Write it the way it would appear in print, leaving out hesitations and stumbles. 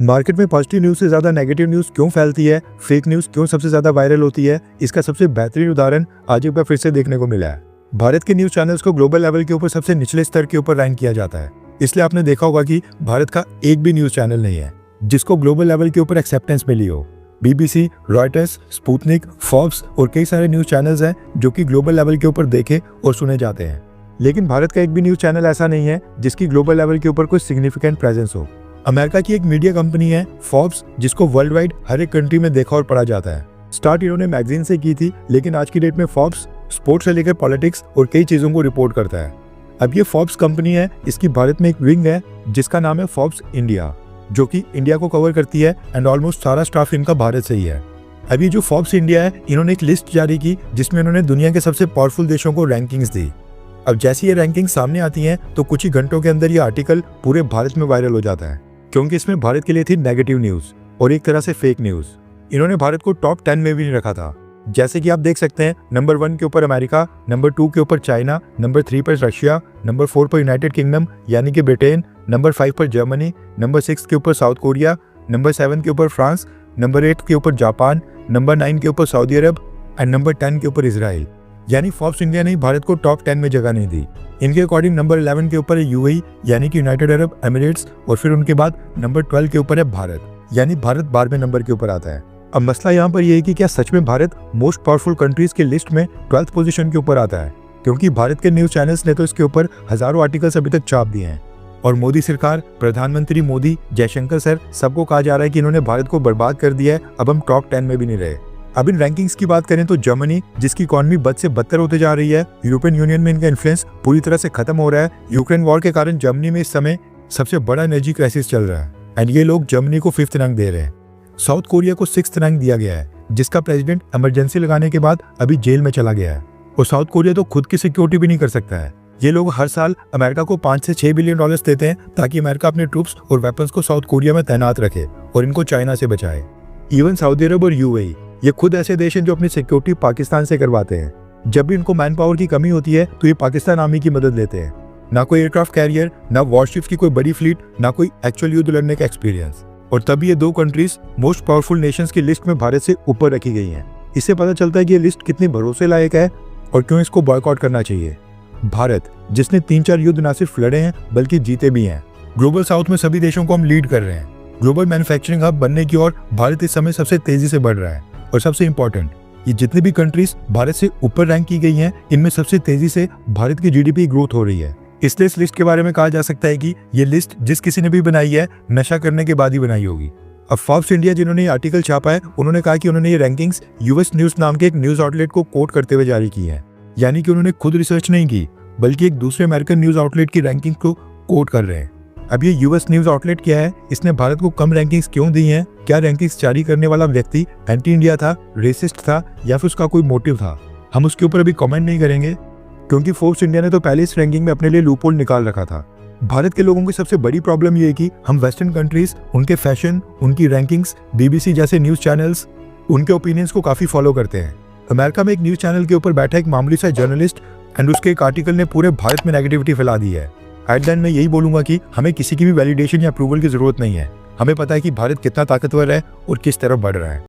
Market में positive news से ज़्यादा नेगेटिव न्यूज़ क्यों फैलती है, फेक न्यूज़ क्यों सबसे ज़्यादा वायरल होती है, इसका सबसे बेहतरीन उदाहरण आज एक बार फिर से देखने को मिला है। भारत के न्यूज़ चैनल्स को ग्लोबल लेवल के ऊपर सबसे निचले स्तर के ऊपर रैंक किया जाता है। इसलिए आपने देखा होगा कि भारत का एक भी न्यूज़ चैनल नहीं है जिसको ग्लोबल लेवल के ऊपर एक्सेप्टेंस मिली हो। BBC, रॉयटर्स, स्पुतनिक, फॉर्ब्स और कई सारे न्यूज़ चैनल्स हैं जो कि ग्लोबल लेवल के ऊपर देखे और सुने जाते हैं। लेकिन भारत का एक भी न्यूज़ चैनल ऐसा नहीं है जिसकी ग्लोबल लेवल के ऊपर कोई सिग्निफिकेंट प्रेजेंस हो। अमेरिका की एक मीडिया कंपनी है फॉर्ब्स, जिसको वर्ल्ड वाइड हर एक कंट्री में देखा और पढ़ा जाता है। स्टार्ट इन्होंने मैगजीन से की थी, लेकिन आज की डेट में फॉर्ब्स स्पोर्ट्स से लेकर पॉलिटिक्स और कई चीज़ों को रिपोर्ट करता है। अब ये फॉर्ब्स कंपनी है, इसकी भारत में एक विंग है जिसका नाम है फॉर्ब्स इंडिया, जो कि इंडिया को कवर करती है एंड ऑलमोस्ट सारा स्टाफ इनका भारत से ही है। अभी जो फॉर्ब्स इंडिया है, इन्होंने एक लिस्ट जारी की जिसमें इन्होंने दुनिया के सबसे पावरफुल देशों को रैंकिंग्स दी। अब जैसी ये रैंकिंग सामने आती हैं तो कुछ ही घंटों के अंदर ये आर्टिकल पूरे भारत में वायरल हो जाता है, क्योंकि इसमें भारत के लिए थी नेगेटिव न्यूज़ और एक तरह से फेक न्यूज़। इन्होंने भारत को टॉप 10 में भी नहीं रखा था। जैसे कि आप देख सकते हैं, नंबर 1 के ऊपर अमेरिका, नंबर 2 के ऊपर चाइना, नंबर 3 पर रशिया, नंबर 4 पर यूनाइटेड किंगडम यानी कि ब्रिटेन, नंबर 5 पर जर्मनी, नंबर 6 के ऊपर साउथ कोरिया, नंबर 7 के ऊपर फ्रांस, नंबर 8 के ऊपर जापान, नंबर 9 के ऊपर सऊदी अरब एंड नंबर 10 के ऊपर इसराइल। यानी फॉर्ब्स इंडिया ने भारत को टॉप 10 में जगह नहीं दी। इनके अकॉर्डिंग नंबर 11 के ऊपर है UAE यानी कि यूनाइटेड अरब एमिरेट्स, और फिर उनके बाद नंबर 12 के ऊपर है भारत, यानी भारत 12वें नंबर के ऊपर आता है। अब मसला यहाँ पर यह है कि क्या सच में भारत मोस्ट पावरफुल कंट्रीज की लिस्ट में 12th पोजीशन के ऊपर आता है, क्योंकि भारत के न्यूज़ चैनल्स ने तो इसके ऊपर हजारों आर्टिकल्स अभी तक छाप दिए हैं। और मोदी सरकार, प्रधानमंत्री मोदी, जयशंकर सर, सबको कहा जा रहा है कि इन्होंने भारत को बर्बाद कर दिया है, अब हम टॉप 10 में भी नहीं रहे। अब इन रैंकिंग्स की बात करें तो जर्मनी, जिसकी इकॉनमी बद से बदतर होते जा रही है, यूरोपियन यूनियन में इनका इन्फ्लुएंस पूरी तरह से खत्म हो रहा है। यूक्रेन वॉर के कारण जर्मनी में इस समय सबसे बड़ा एनर्जी क्राइसिस चल रहा है एंड ये लोग जर्मनी को 5th रैंक दे रहे हैं। साउथ कोरिया को 6th रैंक दिया गया है, जिसका प्रेसिडेंट इमरजेंसी लगाने के बाद अभी जेल में चला गया है। और साउथ कोरिया तो खुद की सिक्योरिटी भी नहीं कर सकता है। ये लोग हर साल अमेरिका को 5 से 6 बिलियन डॉलर्स देते हैं ताकि अमेरिका अपने ट्रूप्स और वेपन्स को साउथ कोरिया में तैनात रखे और इनको चाइना से बचाए। इवन सऊदी अरब और UAE, ये खुद ऐसे देश हैं जो अपनी सिक्योरिटी पाकिस्तान से करवाते हैं। जब भी इनको मैन पावर की कमी होती है तो ये पाकिस्तान आर्मी की मदद लेते हैं। ना कोई एयरक्राफ्ट कैरियर, ना वॉरशिप्स की कोई बड़ी फ्लीट, ना कोई एक्चुअल युद्ध लड़ने का एक्सपीरियंस। और तभी ये दो कंट्रीज मोस्ट पावरफुल नेशंस की लिस्ट में भारत से ऊपर रखी गई हैं। इससे पता चलता है कि ये लिस्ट कितनी भरोसे लायक है और क्यों इसको बॉयकॉट करना चाहिए। भारत, जिसने 3-4 युद्ध न सिर्फ लड़े हैं बल्कि जीते भी हैं। ग्लोबल साउथ में सभी देशों को हम लीड कर रहे हैं। ग्लोबल मैन्युफैक्चरिंग हब बनने की ओर भारत इस समय सबसे तेजी से बढ़ रहा है। और सबसे इंपॉर्टेंट, ये जितनी भी कंट्रीज भारत से ऊपर रैंक की गई हैं, इनमें सबसे तेजी से भारत की GDP ग्रोथ हो रही है। इसलिए इस लिस्ट के बारे में कहा जा सकता है कि ये लिस्ट जिस किसी ने भी बनाई है, नशा करने के बाद ही बनाई होगी। अब फॉर्ब्स इंडिया, जिन्होंने ये आर्टिकल छापा है, उन्होंने कहा कि उन्होंने ये रैंकिंग्स US न्यूज नाम के एक न्यूज आउटलेट को कोट करते हुए जारी की है। यानी कि उन्होंने खुद रिसर्च नहीं की, बल्कि एक दूसरे अमेरिकन न्यूज आउटलेट की रैंकिंग को कोट कर रहे हैं। अब ये US न्यूज आउटलेट क्या है, इसने भारत को कम रैंकिंग्स क्यों दी हैं, क्या रैंकिंग्स जारी करने वाला व्यक्ति एंटी इंडिया था, रेसिस्ट था, या फिर उसका कोई मोटिव था, हम उसके ऊपर अभी कमेंट नहीं करेंगे, क्योंकि फोर्ब्स इंडिया ने तो पहले इस रैंकिंग में अपने लिए लूपहोल निकाल रखा था। भारत के लोगों की सबसे बड़ी प्रॉब्लम ये है कि हम वेस्टर्न कंट्रीज, उनके फैशन, उनकी रैंकिंग्स, BBC जैसे न्यूज चैनल्स, उनके ओपिनियंस को काफी फॉलो करते हैं। अमेरिका में एक न्यूज चैनल के ऊपर बैठा एक मामूली सा जर्नलिस्ट एंड उसके एक आर्टिकल ने पूरे भारत में नेगेटिविटी फैला दी है। एट द एंड मैं यही बोलूंगा कि हमें किसी की भी वैलिडेशन या अप्रूवल की जरूरत नहीं है। हमें पता है कि भारत कितना ताकतवर है और किस तरफ बढ़ रहा है।